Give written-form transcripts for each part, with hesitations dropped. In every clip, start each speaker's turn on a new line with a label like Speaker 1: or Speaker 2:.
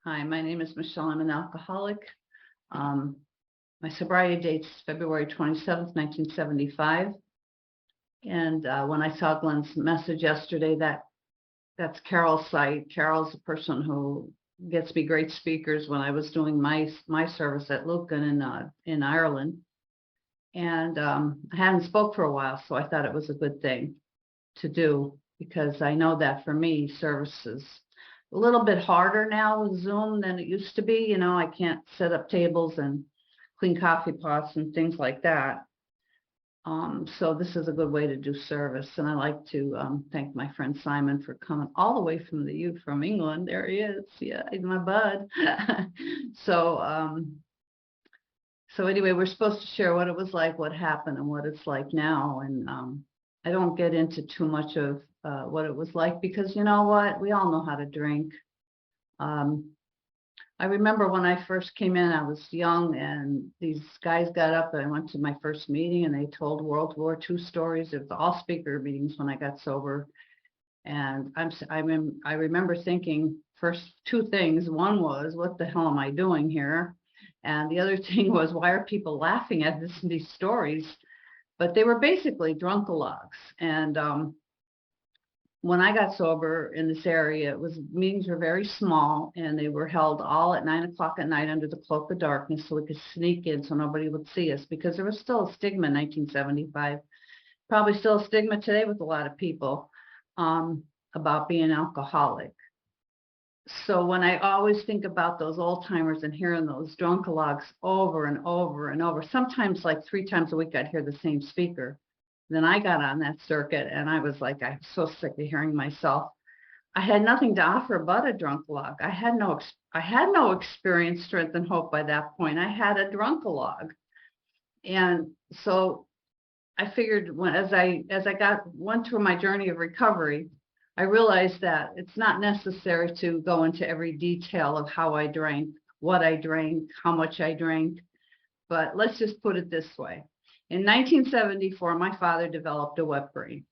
Speaker 1: Hi, my name is Michele. I'm an alcoholic. My sobriety date's February 27th, 1975. And when I saw Glenn's message yesterday, that's Carol's site. Carol's the person who gets me great speakers when I was doing my service at Lucan in Ireland. And I hadn't spoke for a while, so I thought it was a good thing to do, because I know that for me, service is a little bit harder now with Zoom than it used to be. I can't set up tables and clean coffee pots and things like that. So this is a good way to do service. And I like to thank my friend Simon for coming all the way from England. There he is. Yeah, he's my bud. So anyway, we're supposed to share what it was like, what happened, and what it's like now. And I don't get into too much of what it was like, because you know what? We all know how to drink. I remember when I first came in, I was young, and these guys got up, and I went to my first meeting, and they told World War II stories. It was all speaker meetings when I got sober. And I remember thinking first two things. One was, what the hell am I doing here? And the other thing was, why are people laughing at these stories? But they were basically drunkalogs. And when I got sober in this area, meetings were very small, and they were held all at 9 o'clock at night under the cloak of darkness, so we could sneak in so nobody would see us, because there was still a stigma in 1975, probably still a stigma today with a lot of people, about being alcoholic. So when I always think about those old timers and hearing those drunkalogs over and over and over, sometimes like 3 times a week, I'd hear the same speaker. Then I got on that circuit, and I was like, I'm so sick of hearing myself. I had nothing to offer but a drunkalog. I had no experience, strength, and hope by that point. I had a drunkalog. And so I figured, as I went through my journey of recovery, I realized that it's not necessary to go into every detail of how I drank, what I drank, how much I drank. But let's just put it this way. In 1974, my father developed a wet brain.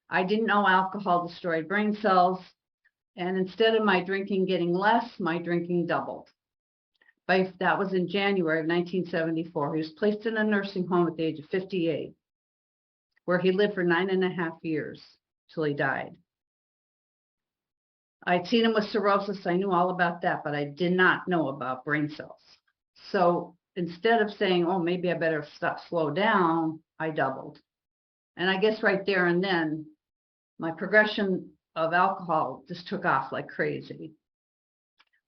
Speaker 1: I didn't know alcohol destroyed brain cells, and instead of my drinking getting less, my drinking doubled. That was in January of 1974. He was placed in a nursing home at the age of 58, where he lived for 9.5 years till he died. I'd seen him with cirrhosis. I knew all about that, but I did not know about brain cells. So instead of saying, oh, maybe I better slow down, I doubled. And I guess right there and then, my progression of alcohol just took off like crazy.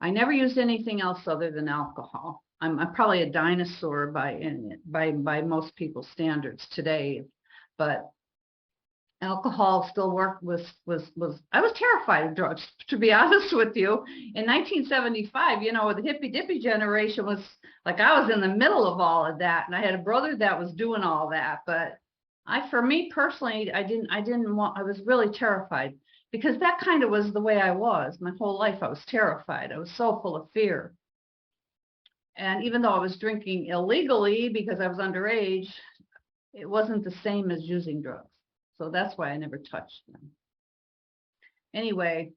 Speaker 1: I never used anything else other than alcohol. I'm probably a dinosaur by most people's standards today, but alcohol still worked. I was terrified of drugs, to be honest with you. In 1975, the hippy dippy generation was like, I was in the middle of all of that, and I had a brother that was doing all that. But for me personally, I was really terrified, because that kind of was the way I was. My whole life, I was terrified. I was so full of fear. And even though I was drinking illegally because I was underage, it wasn't the same as using drugs. So that's why I never touched them. Anyway,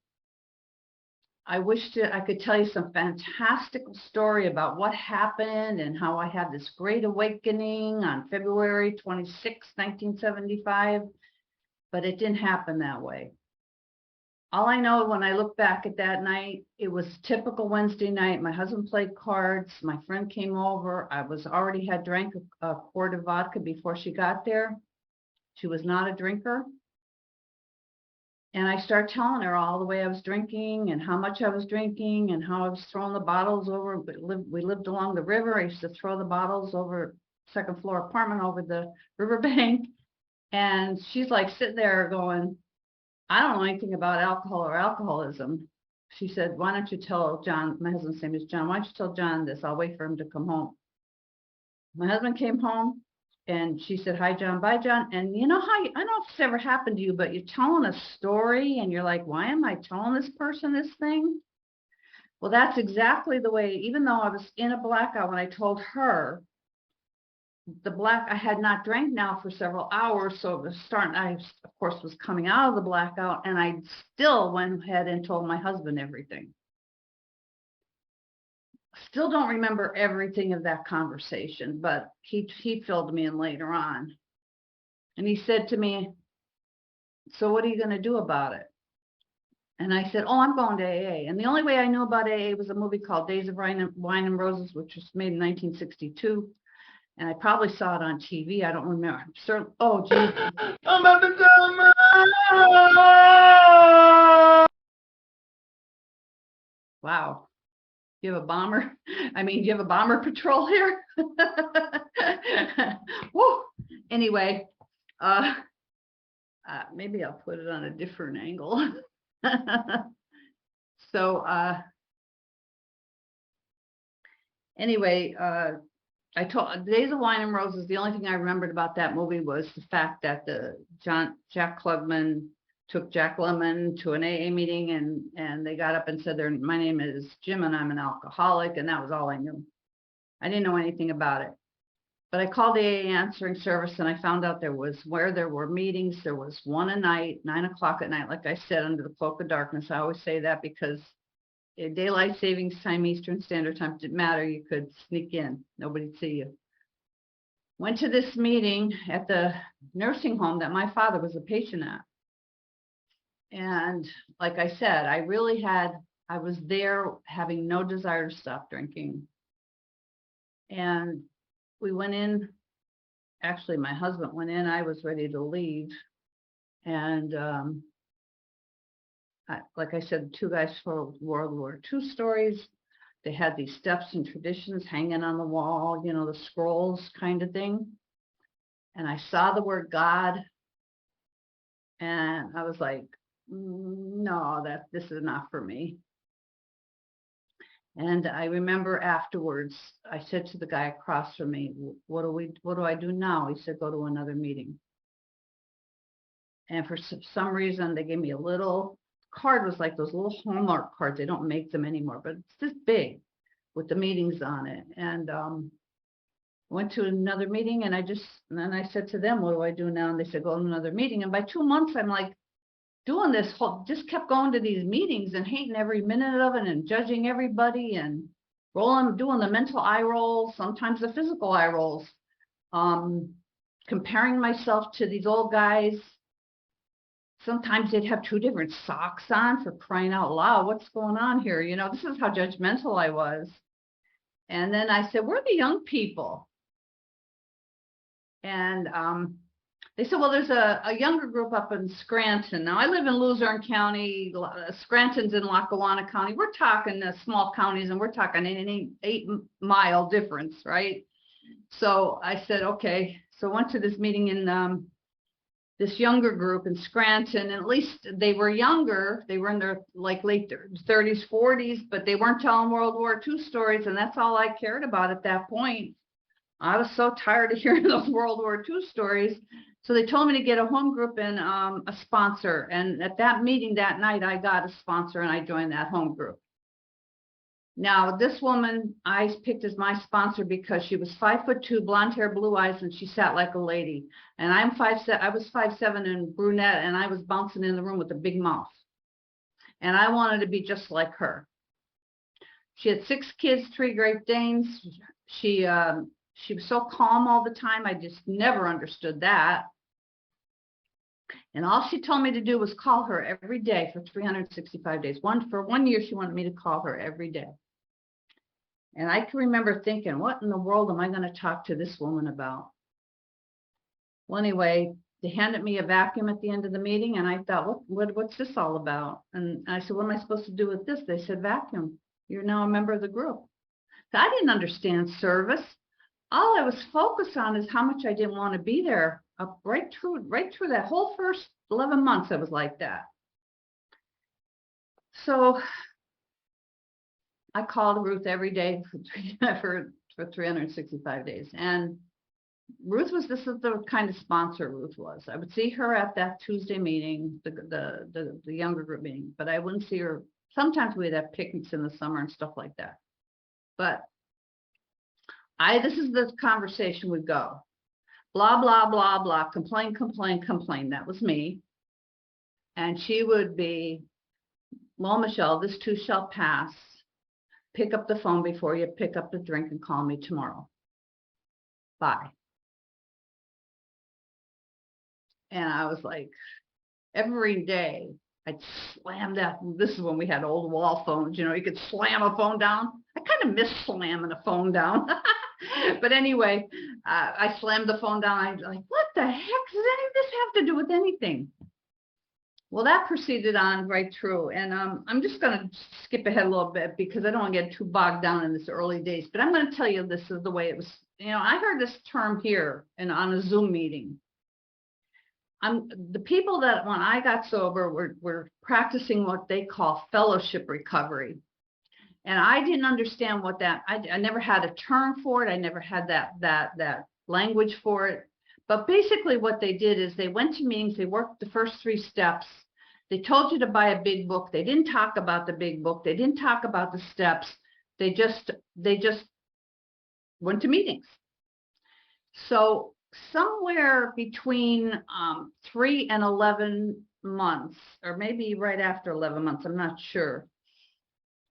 Speaker 1: I wished I could tell you some fantastical story about what happened and how I had this great awakening on February 26, 1975, but it didn't happen that way. All I know, when I look back at that night, it was typical Wednesday night. My husband played cards. My friend came over. I already had drank a quart of vodka before she got there. She was not a drinker. And I started telling her all the way I was drinking and how much I was drinking and how I was throwing the bottles over. We lived along the river. I used to throw the bottles over, second floor apartment, over the riverbank. And she's like sitting there going, I don't know anything about alcohol or alcoholism. She said, why don't you tell John, my husband's name is John, why don't you tell John this? I'll wait for him to come home. My husband came home, and she said, hi, John, bye, John. And you know how, I don't know if it's ever happened to you, but you're telling a story and you're like, why am I telling this person this thing? Well, that's exactly the way, even though I was in a blackout when I told her, I had not drank now for several hours, so it was starting, I, of course, was coming out of the blackout, and I still went ahead and told my husband everything. still don't remember everything of that conversation, but he filled me in later on. And he said to me, so what are you going to do about it? And I said, oh, I'm going to AA. And the only way I knew about AA was a movie called Days of Wine and Roses, which was made in 1962. And I probably saw it on TV. I don't remember. Oh, geez. I'm about to tell my... Wow. You have a bomber? I mean, you have a bomber patrol here? Woo. Anyway, maybe I'll put it on a different angle. So anyway, I told Days of Wine and Roses, the only thing I remembered about that movie was the fact that Jack Klugman took Jack Lemmon to an AA meeting, and they got up and said, my name is Jim and I'm an alcoholic, and that was all I knew. I didn't know anything about it. But I called the AA answering service, and I found out there were meetings, there was one a night, 9 o'clock at night, like I said, under the cloak of darkness. I always say that because daylight savings time, Eastern Standard Time, didn't matter. You could sneak in. Nobody'd see you. Went to this meeting at the nursing home that my father was a patient at. And like I said, I was there having no desire to stop drinking. And we went in, actually my husband went in, I was ready to leave. And like I said, two guys told World War II stories. They had these steps and traditions hanging on the wall, you know, the scrolls kind of thing. And I saw the word God, and I was like, no, this is not for me. And I remember afterwards, I said to the guy across from me, what do I do now? He said, go to another meeting. And for some reason, they gave me a little card, was like those little Hallmark cards. They don't make them anymore, but it's this big with the meetings on it. And went to another meeting, and then I said to them, what do I do now? And they said, go to another meeting. And by 2 months, I'm like, doing this just kept going to these meetings and hating every minute of it and judging everybody and doing the mental eye rolls, sometimes the physical eye rolls, comparing myself to these old guys. Sometimes they'd have 2 different socks on, for crying out loud. What's going on here? You know, this is how judgmental I was. And then I said, we're the young people. And they said, well, there's a younger group up in Scranton. Now, I live in Luzerne County. Scranton's in Lackawanna County. We're talking small counties, and we're talking an 8-mile difference, right? So I said, okay. So I went to this meeting in this younger group in Scranton, and at least they were younger. They were in their late 30s, 40s, but they weren't telling World War II stories, and that's all I cared about at that point. I was so tired of hearing those World War II stories. So they told me to get a home group and a sponsor. And at that meeting that night, I got a sponsor and I joined that home group. Now, this woman I picked as my sponsor because she was 5'2", blonde hair, blue eyes, and she sat like a lady. And I was 5'7" and brunette, and I was bouncing in the room with a big mouth. And I wanted to be just like her. She had 6 kids, 3 Great Danes. She was so calm all the time. I just never understood that. And all she told me to do was call her every day for 365 days. For 1 year, she wanted me to call her every day. And I can remember thinking, what in the world am I going to talk to this woman about? Well, anyway, they handed me a vacuum at the end of the meeting, and I thought, what's this all about? And I said, what am I supposed to do with this? They said, vacuum. You're now a member of the group. So I didn't understand service. All I was focused on is how much I didn't want to be there. Right through that whole first 11 months, I was like that. So I called Ruth every day for 365 days. And Ruth this is the kind of sponsor Ruth was. I would see her at that Tuesday meeting, the younger group meeting, but I wouldn't see her. Sometimes we'd have picnics in the summer and stuff like that. But this is the conversation would go. Blah, blah, blah, blah, complain, complain, complain. That was me. And she would be, well, Michelle, this too shall pass. pick up the phone before you pick up the drink and call me tomorrow. Bye. And I was like, every day I'd slam that. This is when we had old wall phones, you know, you could slam a phone down. I kind of miss slamming a phone down. But anyway, I slammed the phone down. I was like, what the heck does any of this have to do with anything? Well, that proceeded on right through. And I'm just going to skip ahead a little bit because I don't want to get too bogged down in this early days. But I'm going to tell you this is the way it was. You know, I heard this term here and on a Zoom meeting. The people that when I got sober were practicing what they call fellowship recovery. And I didn't understand what that, I never had a term for it. I never had that language for it. But basically what they did is they went to meetings, they worked the first 3 steps. They told you to buy a big book. They didn't talk about the big book. They didn't talk about the steps. They just went to meetings. So somewhere between 3 and 11 months, or maybe right after 11 months, I'm not sure,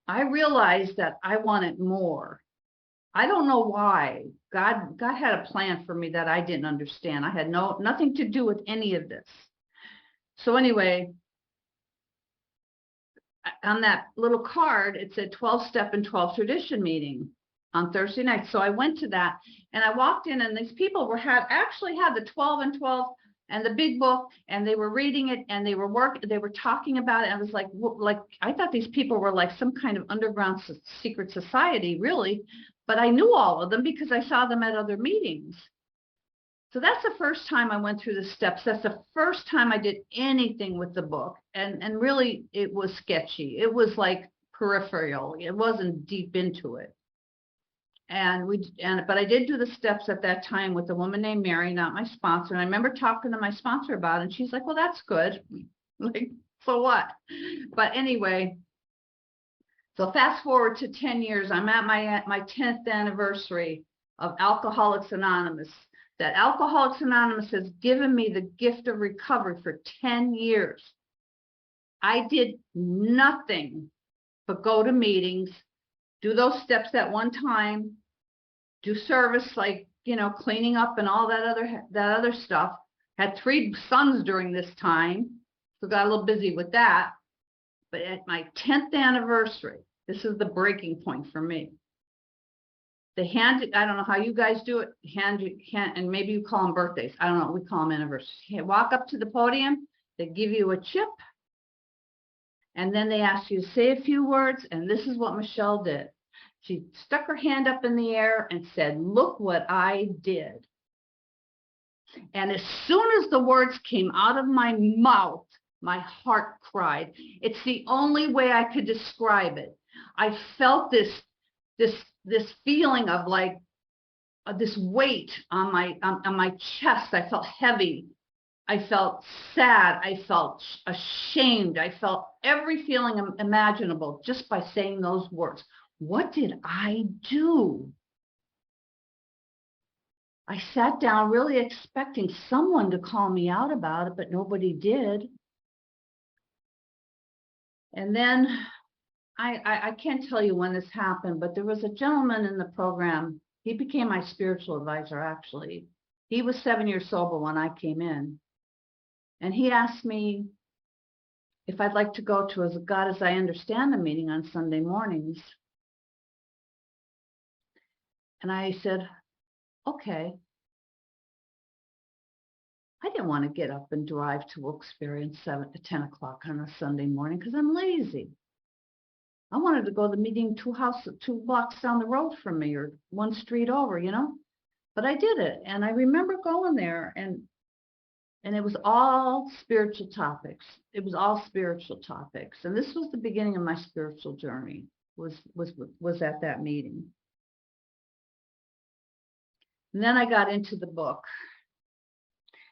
Speaker 1: I realized that I wanted more. I don't know why. God had a plan for me that I didn't understand. I had nothing to do with any of this. So anyway, on that little card, it said 12-step and 12 tradition meeting on Thursday night. So I went to that and I walked in and these people actually had the 12 and 12 and the big book, and they were reading it and they were talking about it. I was like, I thought these people were like some kind of underground secret society, really, but I knew all of them because I saw them at other meetings. So that's the first time I went through the steps. That's the first time I did anything with the book. And really it was sketchy. It was like peripheral. It wasn't deep into it. But I did do the steps at that time with a woman named Mary, not my sponsor. And I remember talking to my sponsor about it, and she's like, well, that's good. Like, so what? But anyway, so fast forward to 10 years, I'm at my 10th anniversary of Alcoholics Anonymous. That Alcoholics Anonymous has given me the gift of recovery for 10 years. I did nothing but go to meetings, do those steps at one time, do service like, you know, cleaning up and all that other stuff. Had 3 sons during this time, so got a little busy with that. But at my 10th anniversary, this is the breaking point for me. They I don't know how you guys do it, and maybe you call them birthdays. I don't know, we call them anniversaries. You walk up to the podium, they give you a chip, and then they ask you to say a few words, and this is what Michele did. She stuck her hand up in the air and said, look what I did. And as soon as the words came out of my mouth, my heart cried. It's the only way I could describe it. I felt this feeling of like this weight on my chest. I felt heavy. I felt sad. I felt ashamed. I felt every feeling imaginable just by saying those words. What did I do? I sat down really expecting someone to call me out about it, but nobody did. And then I can't tell you when this happened, but there was a gentleman in the program. He became my spiritual advisor, actually. He was 7 years sober when I came in. And he asked me if I'd like to go to a God as I Understand the meeting on Sunday mornings. And I said, okay. I didn't want to get up and drive to Wilkes-Barre at 10 o'clock on a Sunday morning because I'm lazy. I wanted to go to the meeting 2 blocks down the road from me or 1 street over, you know, but I did it. And I remember going there and it was all spiritual topics. It was all spiritual topics. And this was the beginning of my spiritual journey, was at that meeting. And then I got into the book.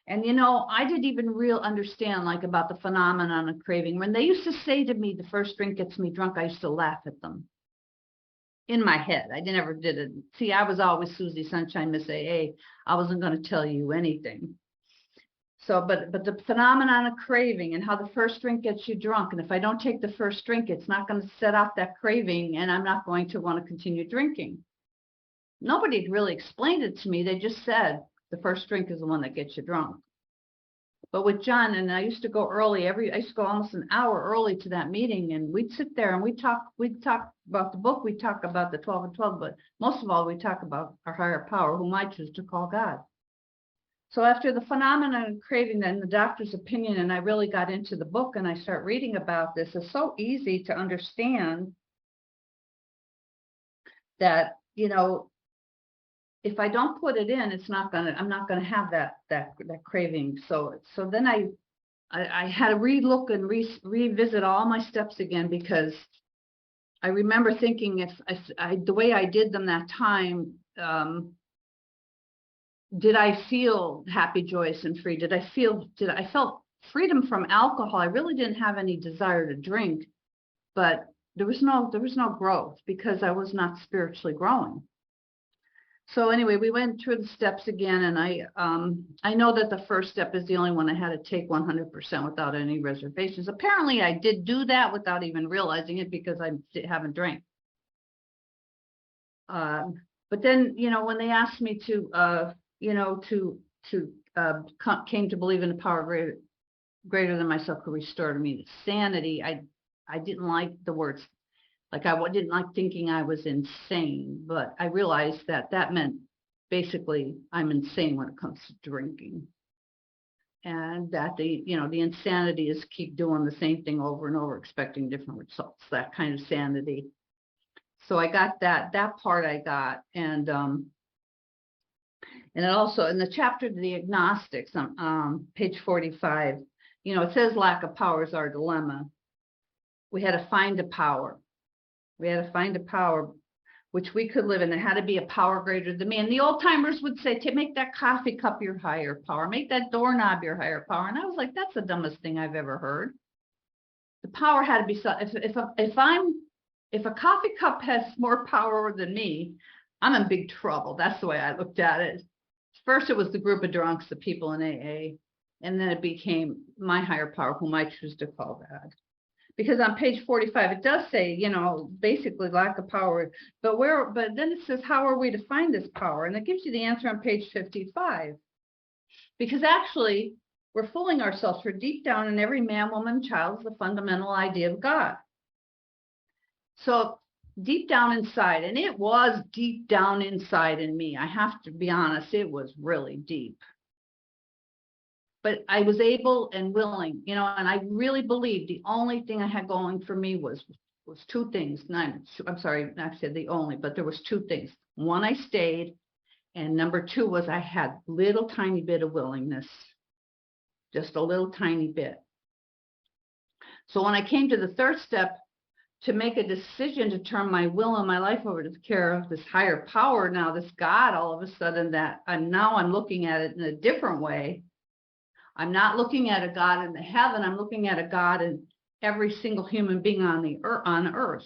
Speaker 1: And, you know, I didn't even understand like about the phenomenon of craving. When they used to say to me, the first drink gets me drunk, I used to laugh at them in my head. I never did it. See, I was always Susie Sunshine, Miss AA. I wasn't going to tell you anything. So, but the phenomenon of craving and how the first drink gets you drunk. And if I don't take the first drink, it's not going to set off that craving and I'm not going to want to continue drinking. Nobody had really explained it to me. They just said the first drink is the one that gets you drunk. But with John, and I used to go early, I used to go almost an hour early to that meeting, and we'd sit there and we'd talk about the book, we'd talk about the 12 and 12, but most of all, we talk about our higher power, whom I choose to call God. So after the phenomenon of craving, then the doctor's opinion, and I really got into the book and I start reading about this, it's so easy to understand that, you know, if I don't put it in, I'm not gonna have that craving. So then I had to relook and revisit all my steps again, because I remember thinking if the way I did them that time, did I feel happy, joyous, and free? I felt freedom from alcohol. I really didn't have any desire to drink, but there was no growth because I was not spiritually growing. So anyway, we went through the steps again, and I know that the first step is the only one I had to take 100% without any reservations. Apparently, I did do that without even realizing it because I haven't drank. But then, you know, when they asked me to, you know, came to believe in a power greater than myself could restore me sanity, I didn't like the words. Like I didn't like thinking I was insane, but I realized that meant basically I'm insane when it comes to drinking. And that the insanity is keep doing the same thing over and over, expecting different results, that kind of sanity. So I got that part I got. And it also, in the chapter to the agnostics, page 45, you know, it says lack of power is our dilemma. We had to find a power. We had to find a power which we could live in. There had to be a power greater than me. And the old timers would say, to make that coffee cup your higher power, make that doorknob your higher power. And I was like, that's the dumbest thing I've ever heard. The power had to be, if a coffee cup has more power than me, I'm in big trouble. That's the way I looked at it. First, it was the group of drunks, the people in AA, and then it became my higher power, whom I choose to call God. Because on page 45, it does say, you know, basically lack of power, but then it says, how are we to find this power? And it gives you the answer on page 55. Because actually, we're fooling ourselves, for deep down in every man, woman, child is the fundamental idea of God. So deep down inside, and it was deep down inside in me, I have to be honest, it was really deep. But I was able and willing, you know, and I really believed the only thing I had going for me was two things. I'm sorry, not said the only, but there was two things. One, I stayed, and number two was I had little tiny bit of willingness, just a little tiny bit. So when I came to the third step, to make a decision to turn my will and my life over to the care of this higher power, now this God, all of a sudden that I'm looking at it in a different way. I'm not looking at a God in the heaven. I'm looking at a God in every single human being on earth.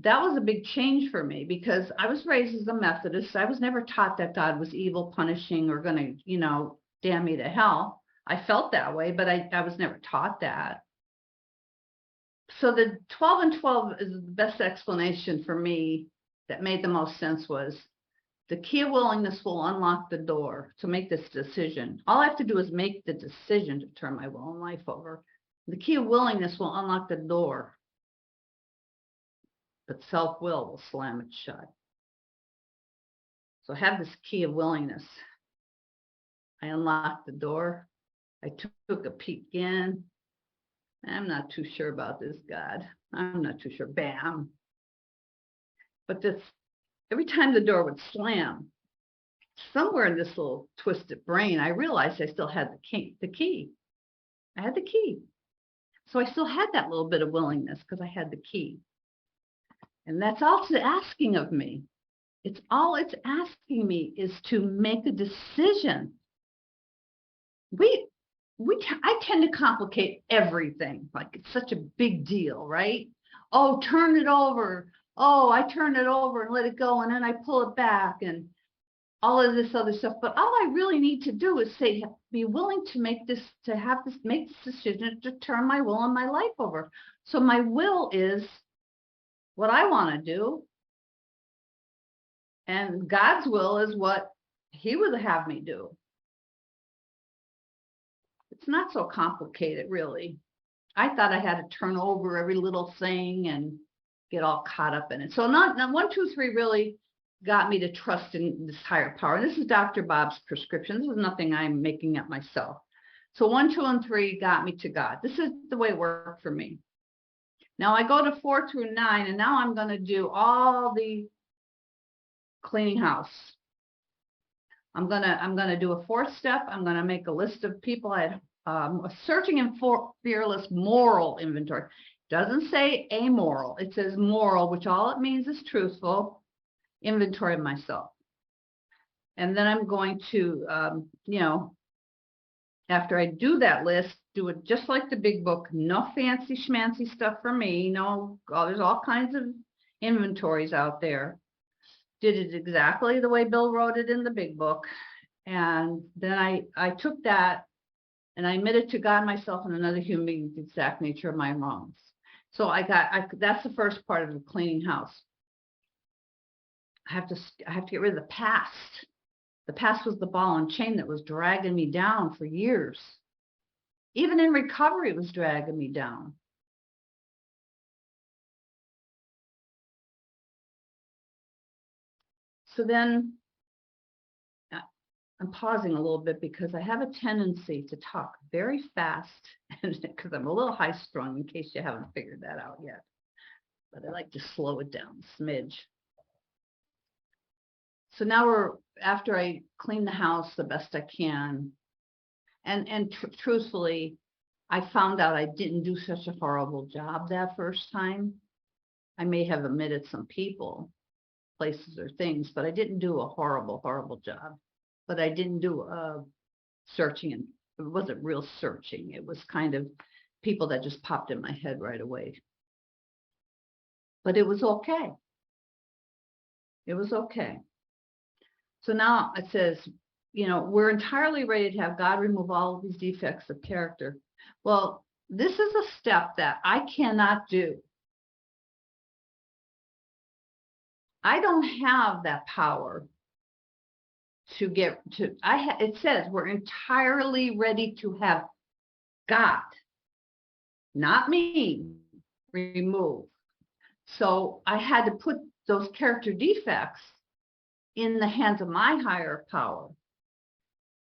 Speaker 1: That was a big change for me, because I was raised as a Methodist. I was never taught that God was evil, punishing, or going to, you know, damn me to hell. I felt that way, but I was never taught that. So the 12 and 12 is the best explanation for me that made the most sense. Was the key of willingness will unlock the door to make this decision. All I have to do is make the decision to turn my will and life over. The key of willingness will unlock the door, but self-will will slam it shut. So I have this key of willingness. I unlocked the door. I took a peek in. I'm not too sure about this God. I'm not too sure. Bam. But every time the door would slam, somewhere in this little twisted brain, I realized I still had the key. I had the key. So I still had that little bit of willingness because I had the key. And that's all it's asking of me. All it's asking me is to make a decision. I tend to complicate everything. Like it's such a big deal, right? Oh, turn it over. Oh, I turn it over and let it go, and then I pull it back. And all of this other stuff. But all I really need to do is say, be willing to make this decision to turn my will and my life over. So my will is what I want to do. And God's will is what he would have me do. It's not so complicated, really. I thought I had to turn over every little thing and get all caught up in it. So not 1, 2, 3 really got me to trust in this higher power. And this is Dr. Bob's prescription. This is nothing I'm making up myself. So 1, 2, and 3 got me to God. This is the way it worked for me. Now I go to 4 through 9, and now I'm going to do all the cleaning house. I'm gonna do a 4th step. I'm gonna make a list of people I had searching and fearless moral inventory. Doesn't say amoral. It says moral, which all it means is truthful inventory of myself. And then I'm going to, after I do that list, do it just like the big book. No fancy schmancy stuff for me. No, there's all kinds of inventories out there. Did it exactly the way Bill wrote it in the big book. And then I took that and I admitted to God, myself, and another human being the exact nature of my wrongs. So that's the first part of the cleaning house. I have to get rid of the past. The past was the ball and chain that was dragging me down for years. Even in recovery, it was dragging me down. So then I'm pausing a little bit because I have a tendency to talk very fast, and because I'm a little high strung, in case you haven't figured that out yet. But I like to slow it down a smidge. So now after I clean the house the best I can, and truthfully, I found out I didn't do such a horrible job that first time. I may have omitted some people, places, or things, but I didn't do a horrible, horrible job. But I didn't do searching, and it wasn't real searching. It was kind of people that just popped in my head right away. But it was okay. It was okay. So now it says, we're entirely ready to have God remove all of these defects of character. Well, this is a step that I cannot do. I don't have that power to get to, it says we're entirely ready to have God, not me, remove. So I had to put those character defects in the hands of my higher power.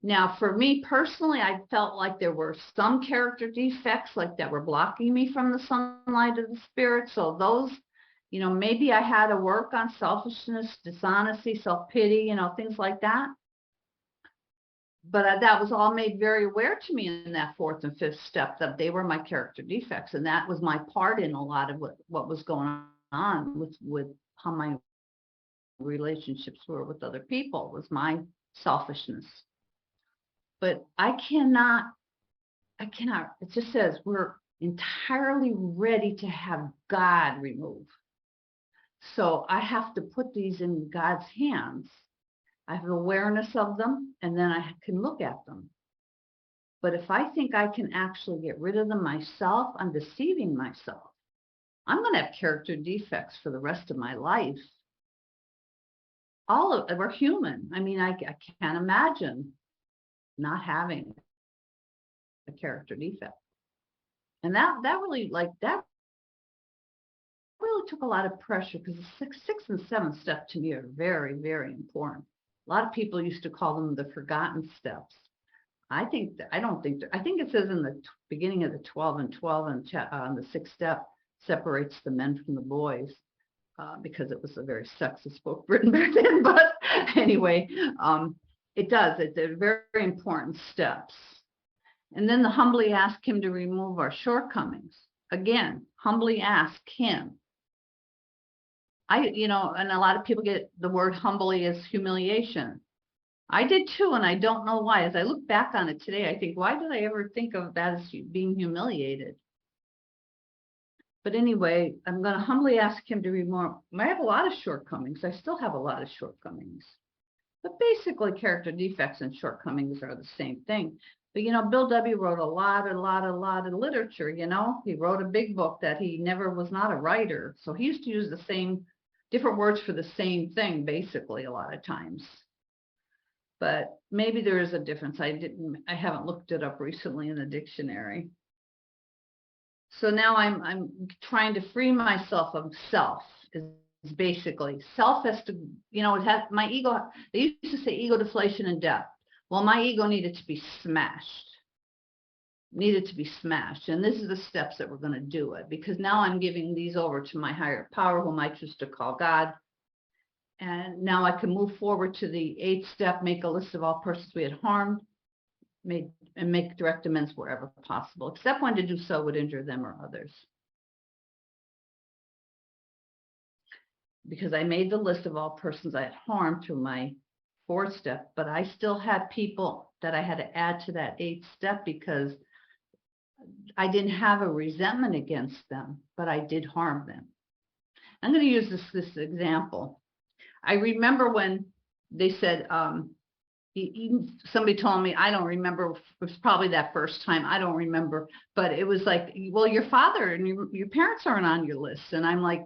Speaker 1: Now, for me personally, I felt like there were some character defects like that were blocking me from the sunlight of the spirit. So those, maybe I had to work on selfishness, dishonesty, self-pity, things like that. But that was all made very aware to me in that 4th and 5th step, that they were my character defects. And that was my part in a lot of what was going on with how my relationships were with other people, was my selfishness. But I cannot, it just says we're entirely ready to have God remove. So I have to put these in God's hands. I have awareness of them, and then I can look at them. But if I think I can actually get rid of them myself, I'm deceiving myself. I'm going to have character defects for the rest of my life. We're human. I mean, I can't imagine not having a character defect. And that really took a lot of pressure, because the 6th and 7th step to me are very, very important. A lot of people used to call them the forgotten steps. I think it says in the beginning of the 12 and 12 and the 6th step separates the men from the boys, because it was a very sexist book written back then. But anyway, it does. They're very, very important steps. And then humbly ask him to remove our shortcomings. Again, humbly ask him. And a lot of people get the word humbly as humiliation. I did too, and I don't know why. As I look back on it today, I think, why did I ever think of that as being humiliated? But anyway, I'm going to humbly ask him to remove. I have a lot of shortcomings. I still have a lot of shortcomings. But basically, character defects and shortcomings are the same thing. But, you know, Bill W. wrote a lot of literature, you know. He wrote a big book that he never was not a writer. So he used to use the same, different words for the same thing, basically, a lot of times. But maybe there is a difference. I haven't looked it up recently in the dictionary. So now I'm trying to free myself of self. Is basically self has to, you know, it has my ego. They used to say ego deflation and death. Well, my ego needed to be smashed. And this is the steps that we're going to do it, because now I'm giving these over to my higher power, whom I choose to call God. And now I can move forward to the 8th step, make a list of all persons we had harmed, and make direct amends wherever possible, except when to do so would injure them or others. Because I made the list of all persons I had harmed through my 4th step, but I still had people that I had to add to that 8th step because I didn't have a resentment against them, but I did harm them. I'm going to use this example. I remember when they said, somebody told me, I don't remember, it was probably that first time, I don't remember, but it was like, well, your father and your parents aren't on your list. And I'm like,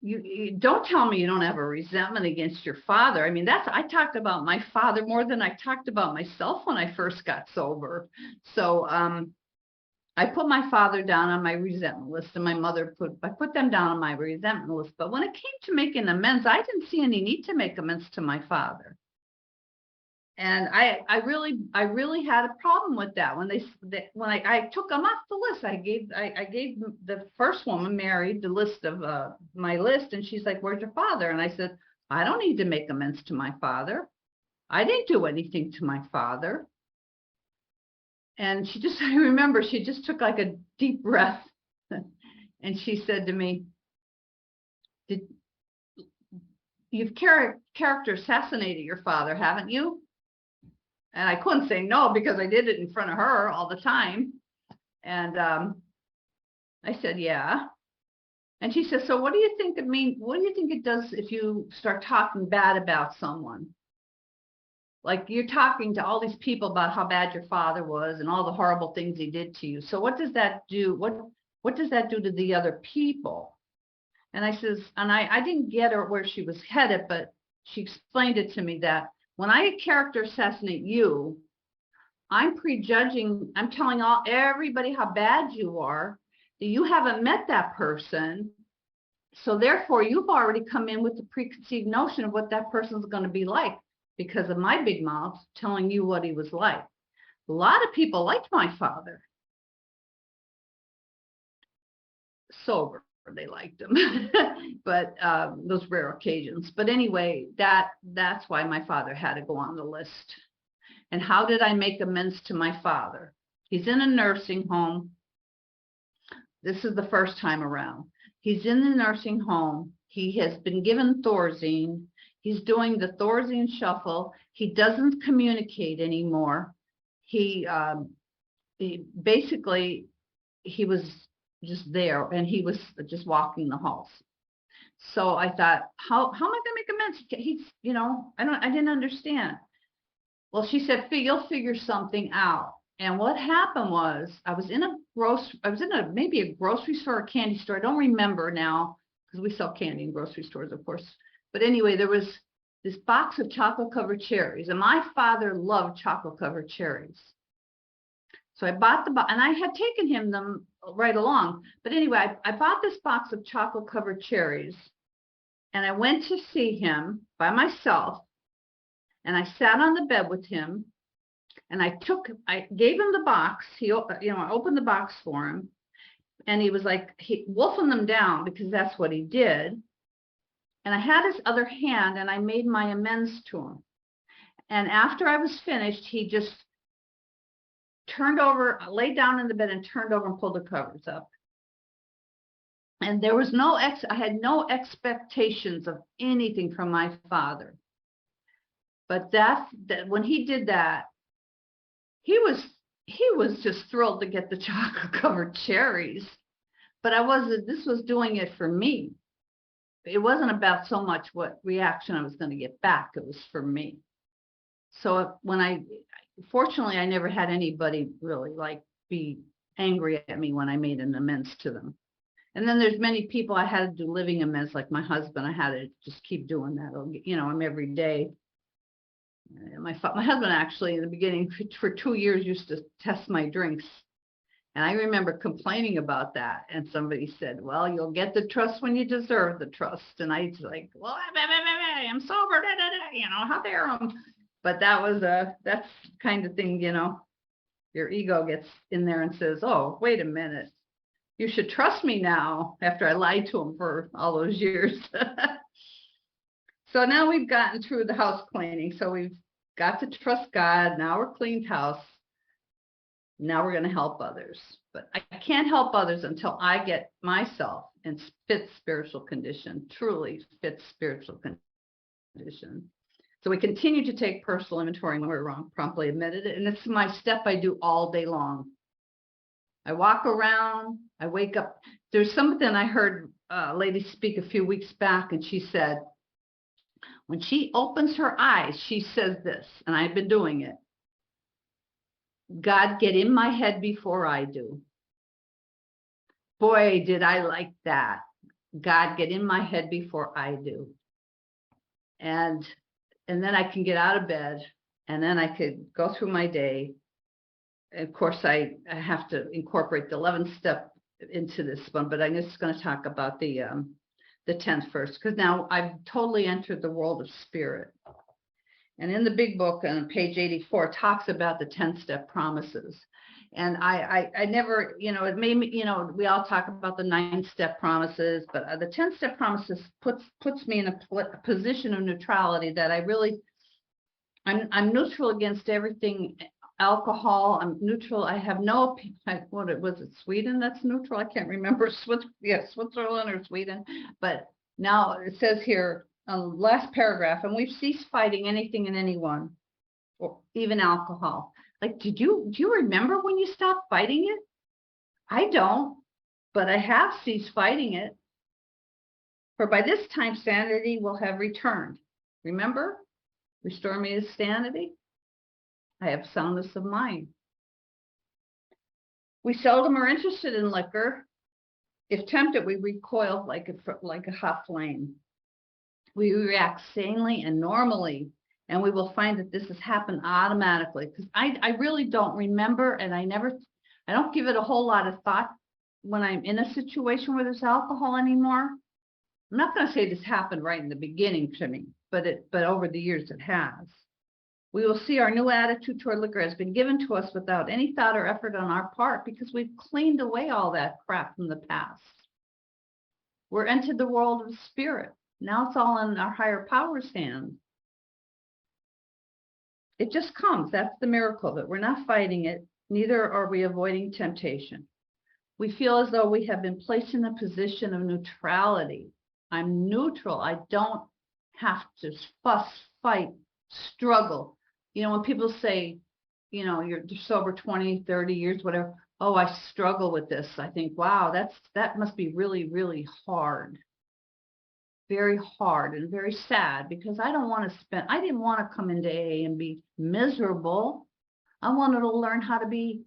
Speaker 1: you don't tell me you don't have a resentment against your father. I mean, I talked about my father more than I talked about myself when I first got sober. So I put my father down on my resentment list, and my mother I put them down on my resentment list. But when it came to making amends, I didn't see any need to make amends to my father. And I really had a problem with that when I took them off the list. I gave the first woman married the list of my list, and she's like, "Where's your father?" And I said, "I don't need to make amends to my father. I didn't do anything to my father." And I remember she just took like a deep breath, and she said to me, "You've character assassinated your father, haven't you?" And I couldn't say no because I did it in front of her all the time. And I said, "Yeah." And she said, "So what do you think it means? What do you think it does if you start talking bad about someone? Like you're talking to all these people about how bad your father was and all the horrible things he did to you. So what does that do? What does that do to the other people?" And I says, and I didn't get her where she was headed, but she explained it to me that when I character assassinate you, I'm prejudging, I'm telling everybody how bad you are, that you haven't met that person. So therefore, you've already come in with the preconceived notion of what that person's going to be like because of my big mouth telling you what he was like. A lot of people liked my father. Sober, they liked him, but those rare occasions. But anyway, that's why my father had to go on the list. And how did I make amends to my father? He's in a nursing home. This is the first time around. He's in the nursing home. He has been given Thorazine. He's doing the Thorazine shuffle. He doesn't communicate anymore. He basically, he was just there, and he was just walking the halls. So I thought, how am I going to make amends? He's, you know, I didn't understand. Well, she said, "You'll figure something out." And what happened was, I was in maybe a grocery store or candy store. I don't remember now because we sell candy in grocery stores, of course. But anyway, there was this box of chocolate covered cherries, and my father loved chocolate covered cherries. So I bought the box, and I had taken him them right along. But anyway, I bought this box of chocolate covered cherries, and I went to see him by myself, and I sat on the bed with him, and I gave him the box. I opened the box for him, and he was like, wolfing them down because that's what he did. And I had his other hand, and I made my amends to him. And after I was finished, he just turned over, laid down in the bed and turned over and pulled the covers up. And there was I had no expectations of anything from my father. But that when he did that, he was just thrilled to get the chocolate covered cherries. But this was doing it for me. it wasn't about so much what reaction I was going to get back. It was for me. So fortunately, I never had anybody really like be angry at me when I made an amends to them. And then there's many people I had to do living amends, like my husband. I had to just keep doing that. I'm every day. My husband actually in the beginning for 2 years used to test my drinks. And I remember complaining about that. And somebody said, well, you'll get the trust when you deserve the trust. And I was like, well, I'm sober, how dare them? But that's kind of thing, your ego gets in there and says, oh, wait a minute. You should trust me now after I lied to him for all those years. So now we've gotten through the house cleaning. So we've got to trust God. Now we're cleaned house. Now we're going to help others. But I can't help others until I get myself in fit spiritual condition, truly fit spiritual condition. So we continue to take personal inventory when we're wrong, promptly admitted it. And it's my step I do all day long. I walk around, I wake up. There's something I heard a lady speak a few weeks back, and she said, when she opens her eyes, she says this, and I've been doing it. God, get in my head before I do. Boy, did I like that. God, get in my head before I do. And then I can get out of bed, and then I could go through my day. Of course, I have to incorporate the 11th step into this one, but I'm just going to talk about the 10th first, because now I've totally entered the world of spirit. And in the big book on page 84, it talks about the 10-step promises. And I never, it made me, we all talk about the 9-step promises, but the 10-step promises puts me in a position of neutrality that I'm neutral against everything. Alcohol, I'm neutral. I have no, what was it, Sweden that's neutral? I can't remember. Switzerland or Sweden. But now it says here, last paragraph, and we've ceased fighting anything and anyone, or even alcohol. Like, do you remember when you stopped fighting it? I don't, but I have ceased fighting it. For by this time, sanity will have returned. Remember? Restore me to sanity. I have soundness of mind. We seldom are interested in liquor. If tempted, we recoil like a hot flame. We react sanely and normally, and we will find that this has happened automatically. Because I really don't remember, and I don't give it a whole lot of thought when I'm in a situation where there's alcohol anymore. I'm not going to say this happened right in the beginning to me, but over the years it has. We will see our new attitude toward liquor has been given to us without any thought or effort on our part, because we've cleaned away all that crap from the past. We're entered the world of spirit. Now it's all in our higher power's hands. It just comes. That's the miracle, that we're not fighting it. Neither are we avoiding temptation. We feel as though we have been placed in a position of neutrality. I'm neutral. I don't have to fuss, fight, struggle. When people say, you're sober 20, 30 years, whatever. Oh, I struggle with this. I think, wow, that must be really, really hard. Very hard and very sad, because I didn't want to come into AA and be miserable. I wanted to learn how to be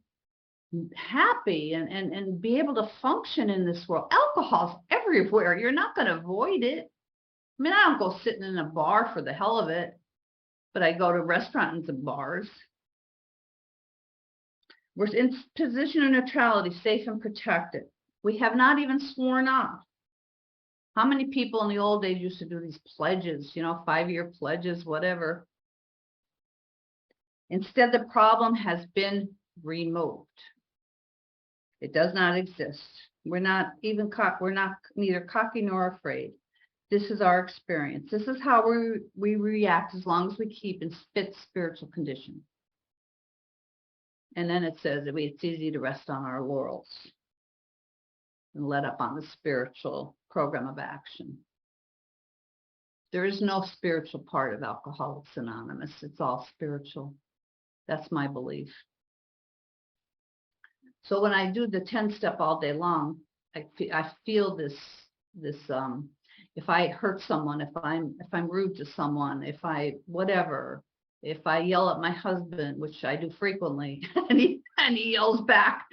Speaker 1: happy and be able to function in this world. Alcohol's everywhere. You're not going to avoid it. I mean, I don't go sitting in a bar for the hell of it, but I go to restaurants and bars. We're in position of neutrality, safe and protected. We have not even sworn off. How many people in the old days used to do these pledges, 5-year pledges, whatever? Instead, the problem has been removed. It does not exist. We're not neither cocky nor afraid. This is our experience. This is how we react as long as we keep in fit spiritual condition. And then it says that it's easy to rest on our laurels and let up on the spiritual program of action. There is no spiritual part of Alcoholics Anonymous. It's all spiritual. That's my belief. So when I do the 10-step all day long, I feel this if I hurt someone, if I'm rude to someone, if I whatever, if I yell at my husband, which I do frequently, and he yells back,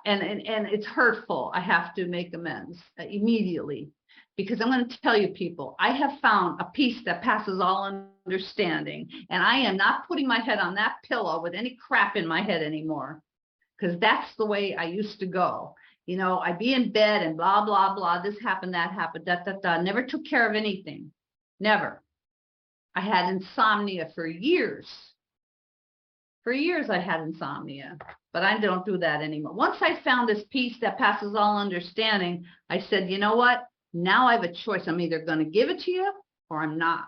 Speaker 1: and it's hurtful, I have to make amends immediately, because I'm going to tell you, people, I have found a peace that passes all understanding, and I am not putting my head on that pillow with any crap in my head anymore, because that's the way I used to go. You know, I'd be in bed and blah, blah, blah, this happened, that happened, never took care of anything, never. I had insomnia for years. For years I had insomnia, but I don't do that anymore. Once I found this peace that passes all understanding, I said, you know what? Now I have a choice. I'm either going to give it to you or I'm not.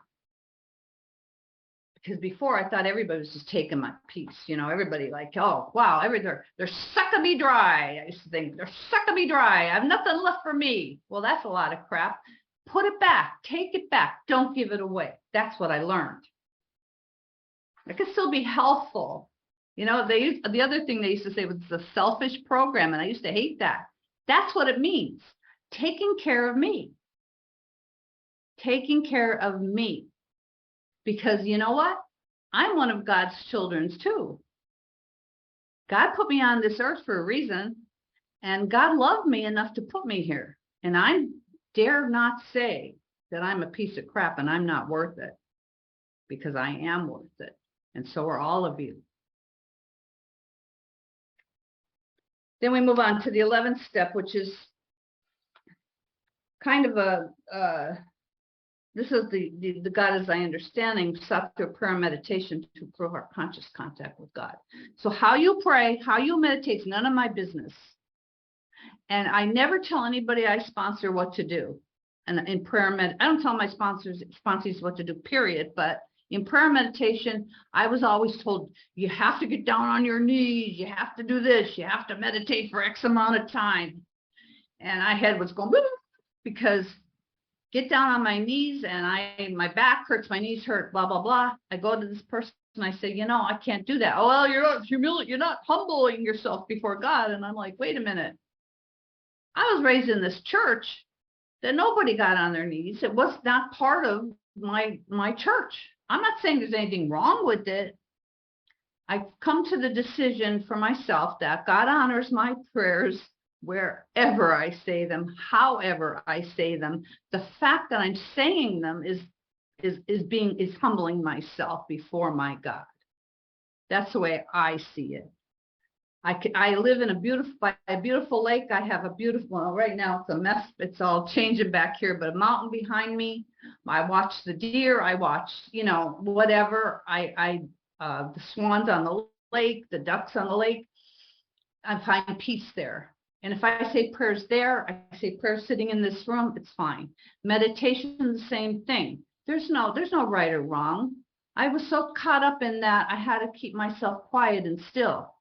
Speaker 1: Because before I thought everybody was just taking my peace. You know, everybody like, oh, wow, they're sucking me dry. I used to think, they're sucking me dry. I have nothing left for me. Well, that's a lot of crap. Put it back. Take it back. Don't give it away. That's what I learned. It can still be healthful. You know, the other thing they used to say was the selfish program, and I used to hate that. That's what it means. Taking care of me. Taking care of me. Because you know what? I'm one of God's children too. God put me on this earth for a reason, and God loved me enough to put me here. And I dare not say that I'm a piece of crap and I'm not worth it, because I am worth it. And so are all of you. Then we move on to the 11th step, which is kind of this is the God as I understanding, sought through prayer and meditation to improve our conscious contact with God. So how you pray, how you meditate is none of my business. And I never tell anybody I sponsor what to do. And in prayer I don't tell my sponsees what to do, period. But in prayer meditation, I was always told, you have to get down on your knees, you have to do this, you have to meditate for X amount of time. And my head was going, because get down on my knees and my back hurts, my knees hurt, blah, blah, blah. I go to this person and I say, you know, I can't do that. Oh, well, you're not humbling yourself before God. And I'm like, wait a minute. I was raised in this church that nobody got on their knees. It was not part of my church. I'm not saying there's anything wrong with it. I've come to the decision for myself that God honors my prayers wherever I say them, however I say them. The fact that I'm saying them is humbling myself before my God. That's the way I see it. I live in by a beautiful lake. I have a beautiful, well, right now it's a mess. It's all changing back here, but a mountain behind me. I watch the deer. I watch, you know, whatever. The swans on the lake, the ducks on the lake. I find peace there. And if I say prayers there, I say prayers sitting in this room, it's fine. Meditation, the same thing. There's no right or wrong. I was so caught up in that I had to keep myself quiet and still.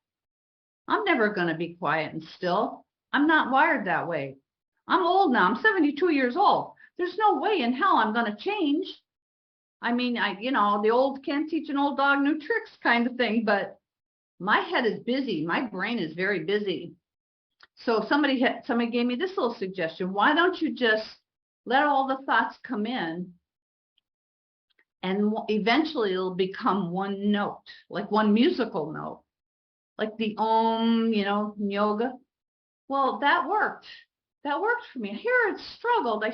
Speaker 1: I'm never going to be quiet and still. I'm not wired that way. I'm old now. I'm 72 years old. There's no way in hell I'm going to change. I mean, you know, the old can't teach an old dog new tricks kind of thing, but my head is busy. My brain is very busy. So somebody gave me this little suggestion. Why don't you just let all the thoughts come in, and eventually it'll become one note, like one musical note, like the Om, you know, yoga. Well, that worked. That worked for me. Here I struggled.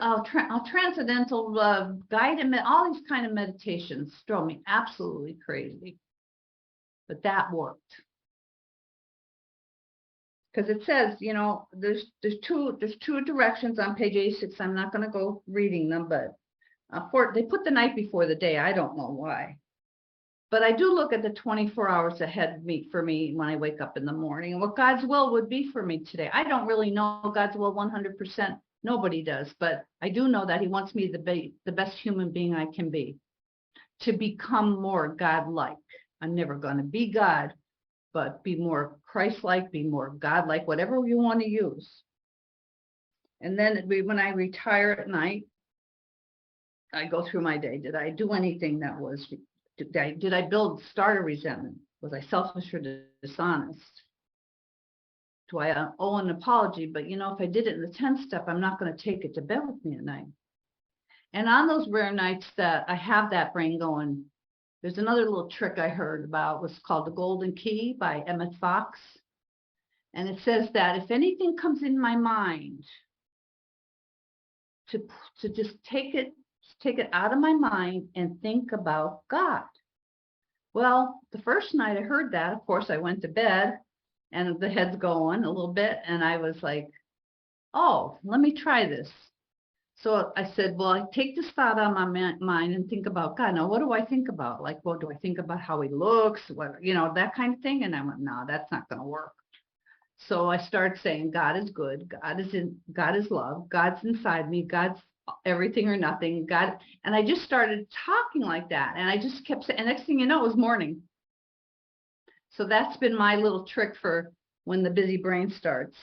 Speaker 1: I'll transcendental guided, all these kind of meditations drove me absolutely crazy. But that worked. Because it says, you know, there's two directions on page 86. I'm not going to go reading them, but they put the night before the day. I don't know why. But I do look at the 24 hours ahead for me when I wake up in the morning, and what God's will would be for me today. I don't really know God's will 100%. Nobody does. But I do know that he wants me to be the best human being I can be, to become more God-like. I'm never going to be God, but be more Christ-like, be more God-like, whatever you want to use. And then when I retire at night, I go through my day. Did I do anything that was, did I start a resentment? Was I selfish or dishonest? do I owe an apology? But you know, if I did it in the 10th step, I'm not going to take it to bed with me at night. And on those rare nights that I have that brain going, there's another little trick I heard about, was called the Golden Key by Emmett Fox. And it says that if anything comes in my mind, to just take it out of my mind and think about God. Well, the first night I heard that, of course, I went to bed and the head's going a little bit. And I was like, oh, let me try this. So I said, well, I take this thought out of my mind and think about God. Now, what do I think about? Like, well, do I think about how he looks? What, you know, that kind of thing. And I went, no, that's not going to work. So I started saying, God is good. God is love. God's inside me. God's everything or nothing. God. And I just started talking like that. And I just kept saying, and next thing you know, it was morning. So that's been my little trick for when the busy brain starts.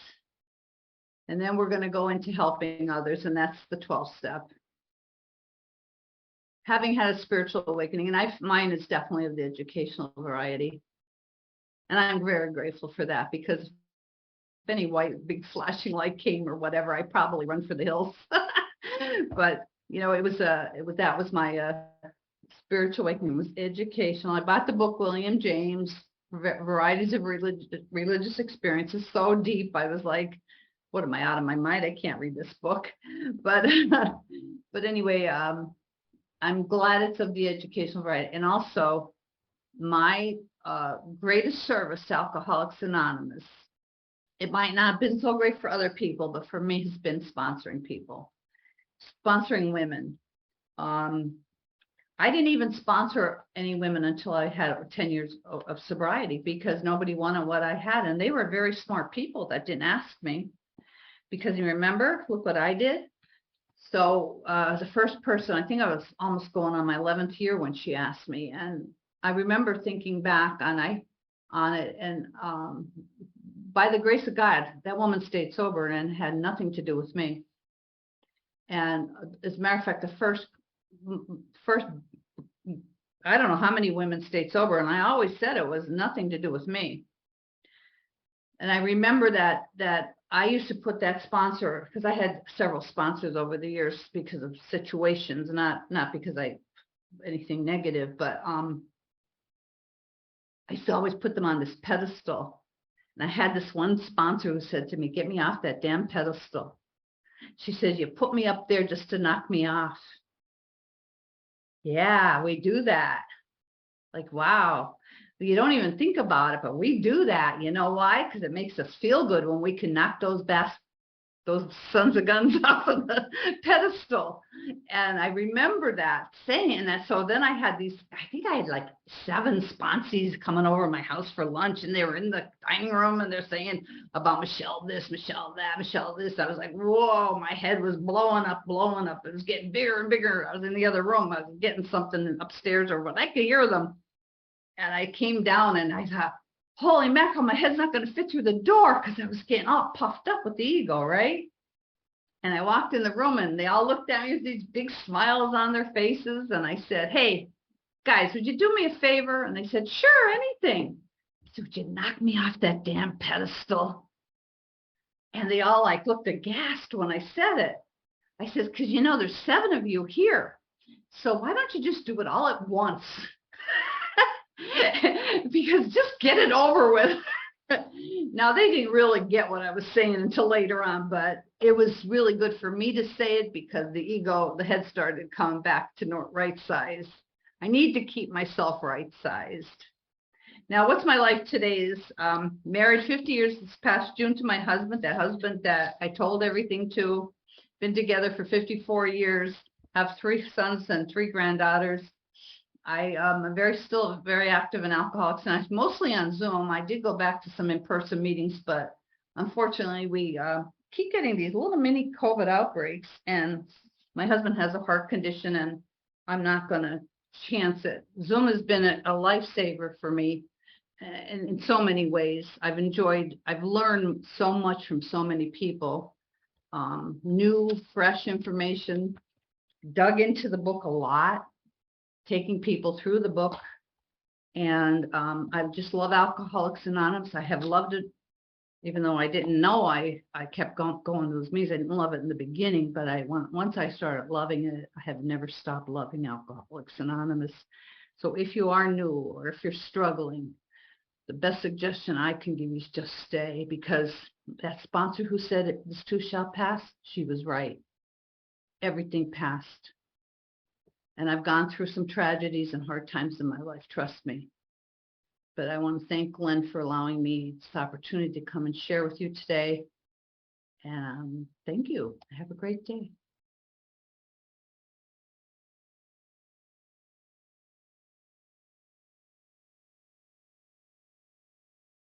Speaker 1: And then we're going to go into helping others. And that's the 12th step. Having had a spiritual awakening, and mine is definitely of the educational variety. And I'm very grateful for that, because if any white big flashing light came or whatever, I'd probably run for the hills. But you know, that was my spiritual awakening, was educational. I bought the book William James, Varieties of Religious Experiences. So deep, I was like, what am I, out of my mind? I can't read this book. But but anyway, I'm glad it's of the educational variety. And also my greatest service to Alcoholics Anonymous, it might not have been so great for other people, but for me, has been sponsoring people, sponsoring women. I didn't even sponsor any women until I had 10 years of sobriety, because nobody wanted what I had. And they were very smart people that didn't ask me, because you remember, look what I did. So the first person, I think I was almost going on my 11th year when she asked me. And I remember thinking back on it, and by the grace of God, that woman stayed sober and had nothing to do with me. And as a matter of fact, the first, I don't know how many women stayed sober, and I always said it was nothing to do with me. And I remember that I used to put that sponsor, because I had several sponsors over the years because of situations, not because anything negative, but I used to always put them on this pedestal. And I had this one sponsor who said to me, get me off that damn pedestal. She says, you put me up there just to knock me off. Yeah, we do that. Like, wow. You don't even think about it, but we do that. You know why? Because it makes us feel good when we can knock those sons of guns off of the pedestal. And I remember that, saying that. So then I had I think I had like 7 sponsees coming over to my house for lunch, and they were in the dining room, and they're saying about Michele this, Michele that, Michele this. I was like, whoa, my head was blowing up. It was getting bigger and bigger. I was in the other room. I was getting something upstairs or what. I could hear them. And I came down and I thought, holy mackerel, my head's not going to fit through the door, because I was getting all puffed up with the ego, right? And I walked in the room and they all looked at me with these big smiles on their faces. And I said, hey, guys, would you do me a favor? And they said, sure, anything. I said, would you knock me off that damn pedestal? And they all like looked aghast when I said it. I said, because you know, there's 7 of you here. So why don't you just do it all at once? Because just get it over with. Now, they didn't really get what I was saying until later on, but it was really good for me to say it, because the ego, the head started coming back to right size. I need to keep myself right sized. Now, what's my life today is married 50 years this past June to my husband, that I told everything to. Been together for 54 years, have 3 sons and 3 granddaughters. I am still very active in Alcoholics Anonymous, mostly on Zoom. I did go back to some in-person meetings, but unfortunately we keep getting these little mini COVID outbreaks, and my husband has a heart condition, and I'm not going to chance it. Zoom has been a lifesaver for me in so many ways. I've learned so much from so many people, new, fresh information, dug into the book a lot, taking people through the book. And I just love Alcoholics Anonymous. I have loved it even though I didn't know, I kept going to those meetings. I didn't love it in the beginning, but once I started loving it, I have never stopped loving Alcoholics Anonymous. So if you are new or if you're struggling, the best suggestion I can give you is just stay, because that sponsor who said this too shall pass, she was right. Everything passed. And I've gone through some tragedies and hard times in my life, trust me. But I want to thank Glenn for allowing me this opportunity to come and share with you today. And thank you. Have a great day.